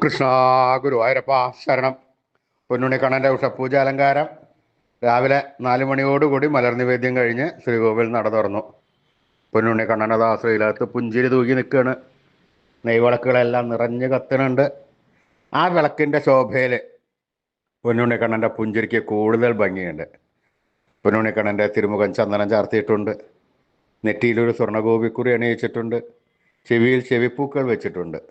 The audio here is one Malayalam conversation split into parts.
കൃഷ്ണ ഗുരുവായൂരപ്പ ശരണം. പൊന്നുണ്ണിക്കണ്ണൻ്റെ ഉഷപൂജ അലങ്കാരം രാവിലെ 4 മണിയോടുകൂടി മലർനിവേദ്യം കഴിഞ്ഞ് ശ്രീകോവിൽ നട തുറന്നു. പൊന്നുണ്ണിക്കണ്ണനതാ ശ്രീലകത്ത് പുഞ്ചിരി തൂക്കി നിൽക്കുകയാണ്. നെയ്വിളക്കുകളെല്ലാം നിറഞ്ഞ് കത്തുന്നുണ്ട്. ആ വിളക്കിൻ്റെ ശോഭയിൽ പൊന്നുണ്ണിക്കണ്ണൻ്റെ പുഞ്ചിരിക്ക് കൂടുതൽ ഭംഗിയുണ്ട്. പൊന്നുണ്ണിക്കണ്ണൻ്റെ തിരുമുഖം ചന്ദനം ചാർത്തിയിട്ടുണ്ട്. നെറ്റിയിലൊരു സ്വർണ്ണഗോപിക്കുറി അണിയിച്ചിട്ടുണ്ട്. ചെവിയിൽ ചെവിപ്പൂക്കൾ വെച്ചിട്ടുണ്ട്.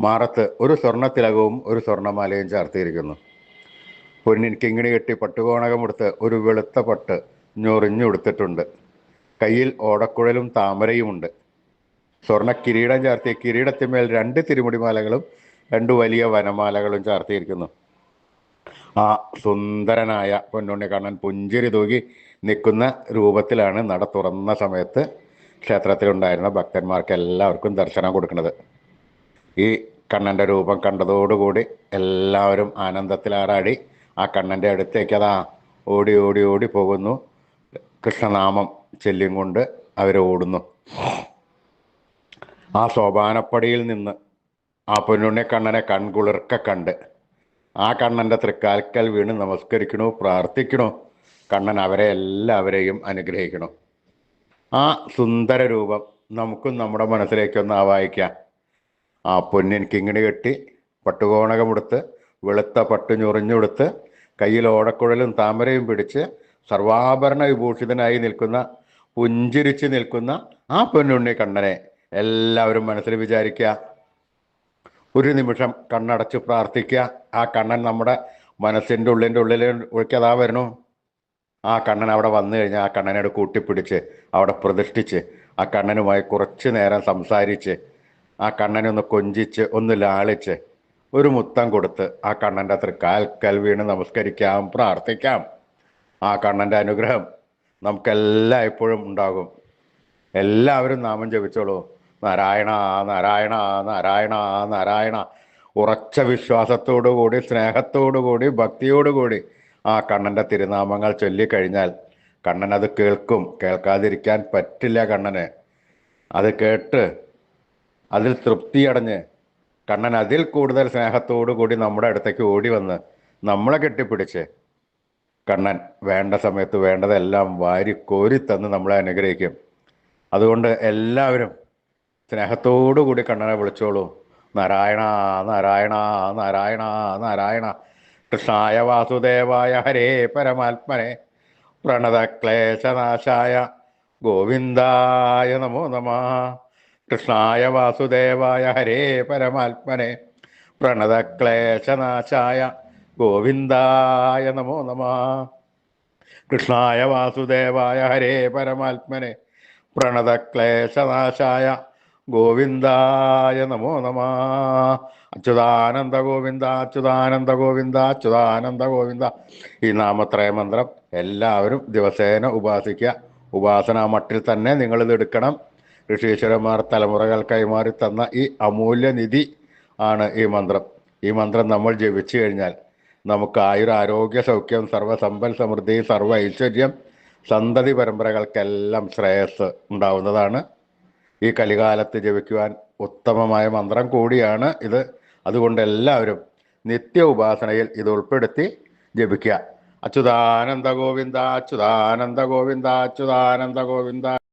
മാറത്ത് ഒരു സ്വർണ്ണത്തിലകവും ഒരു സ്വർണ്ണമാലയും ചാർത്തിയിരിക്കുന്നു. പൊന്നിൻ കിങ്ങിണി കെട്ടി പട്ടുകോണകമെടുത്ത് ഒരു വെളുത്ത പട്ട് ഞൊറിഞ്ഞുടുത്തിട്ടുണ്ട്. കയ്യിൽ ഓടക്കുഴലും താമരയുമുണ്ട്. സ്വർണ്ണ കിരീടം ചാർത്തിയ കിരീടത്തിന്മേൽ 2 തിരുമുടിമാലകളും 2 വലിയ വനമാലകളും ചാർത്തിയിരിക്കുന്നു. ആ സുന്ദരനായ പൊന്നുണ്ണിക്കണ്ണൻ പുഞ്ചിരി തൂകി നിൽക്കുന്ന രൂപത്തിലാണ് നട തുറന്ന സമയത്ത് ക്ഷേത്രത്തിലുണ്ടായിരുന്ന ഭക്തന്മാർക്ക് എല്ലാവർക്കും ദർശനം കൊടുക്കുന്നത്. ഈ കണ്ണൻ്റെ രൂപം കണ്ടതോടുകൂടി എല്ലാവരും ആനന്ദത്തിലാറാടി ആ കണ്ണൻ്റെ അടുത്തേക്ക് അതാ ഓടി ഓടി ഓടി പോകുന്നു. കൃഷ്ണനാമം ചൊല്ലിയും കൊണ്ട് അവർ ഓടുന്നു. ആ സോപാനപ്പടിയിൽ നിന്ന് ആ പൊന്നുണ്ണിക്കണ്ണനെ കൺകുളിർക്ക കണ്ട് ആ കണ്ണൻ്റെ തൃക്കാൽക്കൽ വീണ് നമസ്കരിക്കണോ, പ്രാർത്ഥിക്കണോ. കണ്ണൻ അവരെ എല്ലാവരെയും അനുഗ്രഹിക്കണം. ആ സുന്ദര രൂപം നമുക്കും നമ്മുടെ മനസ്സിലേക്കൊന്ന് ആവാഹിക്കാം. ആ പൊന്നിൻ കിങ്ങിണി കെട്ടി പട്ടുകോണകമെടുത്ത് വെളുത്ത പട്ട് ഞൊറിഞ്ഞുടുത്ത് കയ്യിൽ ഓടക്കുഴലും താമരയും പിടിച്ച് സർവാഭരണ വിഭൂഷിതനായി നിൽക്കുന്ന, പുഞ്ചിരിച്ച് നിൽക്കുന്ന ആ പൊന്നുണ്ണി കണ്ണനെ എല്ലാവരും മനസ്സിൽ വിചാരിക്കുക. ഒരു നിമിഷം കണ്ണടച്ച് പ്രാർത്ഥിക്കുക. ആ കണ്ണൻ നമ്മുടെ മനസ്സിൻ്റെ ഉള്ളിൽ ഒഴിക്കതാ വരണു. ആ കണ്ണൻ അവിടെ വന്നു കഴിഞ്ഞാൽ ആ കണ്ണനോട് കൂട്ടിപ്പിടിച്ച് അവിടെ പ്രതിഷ്ഠിച്ച് ആ കണ്ണനുമായി കുറച്ച് നേരം സംസാരിച്ച് ആ കണ്ണനെ ഒന്ന് കൊഞ്ചിച്ച് ഒന്ന് ലാളിച്ച് ഒരു മുത്തം കൊടുത്ത് ആ കണ്ണൻ്റെ തൃക്കാൽക്കൽ വീണ് നമസ്കരിക്കാം, പ്രാർത്ഥിക്കാം. ആ കണ്ണൻ്റെ അനുഗ്രഹം നമുക്കെല്ലാം എപ്പോഴും ഉണ്ടാകും. എല്ലാവരും നാമം ജപിച്ചോളൂ. നാരായണ നാരായണ നാരായണ നാരായണ. ഉറച്ച വിശ്വാസത്തോടുകൂടി, സ്നേഹത്തോടുകൂടി, ഭക്തിയോടുകൂടി ആ കണ്ണൻ്റെ തിരുനാമങ്ങൾ ചൊല്ലിക്കഴിഞ്ഞാൽ കണ്ണൻ അത് കേൾക്കും. കേൾക്കാതിരിക്കാൻ പറ്റില്ല കണ്ണന്. അത് കേട്ട് അതിൽ തൃപ്തിയടഞ്ഞ് കണ്ണൻ അതിൽ കൂടുതൽ സ്നേഹത്തോടു കൂടി നമ്മുടെ അടുത്തേക്ക് ഓടി വന്ന് നമ്മളെ കെട്ടിപ്പിടിച്ച് കണ്ണൻ വേണ്ട സമയത്ത് വേണ്ടതെല്ലാം വാരി കോരി തന്ന് നമ്മളെ അനുഗ്രഹിക്കും. അതുകൊണ്ട് എല്ലാവരും സ്നേഹത്തോടു കൂടി കണ്ണനെ വിളിച്ചോളൂ. നാരായണ നാരായണ നാരായണ നാരായണ. കൃഷ്ണായ വാസുദേവായ ഹരേ പരമാത്മനെ പ്രണതക്ലേശനാശായ ഗോവിന്ദായ നമോ നമഃ. കൃഷ്ണായ വാസുദേവായ ഹരേ പരമാത്മനെ പ്രണതക്ലേശനാശായ ഗോവിന്ദായ നമോ നമഃ. കൃഷ്ണായ വാസുദേവായ ഹരേ പരമാത്മനെ പ്രണതക്ലേശനാശായ ഗോവിന്ദായ നമോ നമഃ. അച്യുതാനന്ദ ഗോവിന്ദ അച്യുതാനന്ദ ഗോവിന്ദ അച്യുതാനന്ദ ഗോവിന്ദ. ഈ നാമത്രയ മന്ത്രം എല്ലാവരും ദിവസേന ഉപാസിക്കുക. ഉപാസനാ മട്ടിൽ തന്നെ നിങ്ങളിത് എടുക്കണം. ഋഷീശ്വരന്മാർ തലമുറകൾ കൈമാറി തന്ന ഈ അമൂല്യ നിധി ആണ് ഈ മന്ത്രം. ഈ മന്ത്രം നമ്മൾ ജപിച്ചു കഴിഞ്ഞാൽ നമുക്ക് ആയുരാരോഗ്യ സൗഖ്യം, സർവ്വസമ്പൽ സമൃദ്ധി, സർവ്വ ഐശ്വര്യം, സന്തതി പരമ്പരകൾക്കെല്ലാം ശ്രേയസ് ഉണ്ടാവുന്നതാണ്. ഈ കലികാലത്ത് ജപിക്കുവാൻ ഉത്തമമായ മന്ത്രം കൂടിയാണ് ഇത്. അതുകൊണ്ട് എല്ലാവരും നിത്യ ഉപാസനയിൽ ഇത് ഉൾപ്പെടുത്തി ജപിക്കുക. അച്യുതാനന്ദ ഗോവിന്ദ അച്യുതാനന്ദ ഗോവിന്ദ അച്യുതാനന്ദ ഗോവിന്ദ.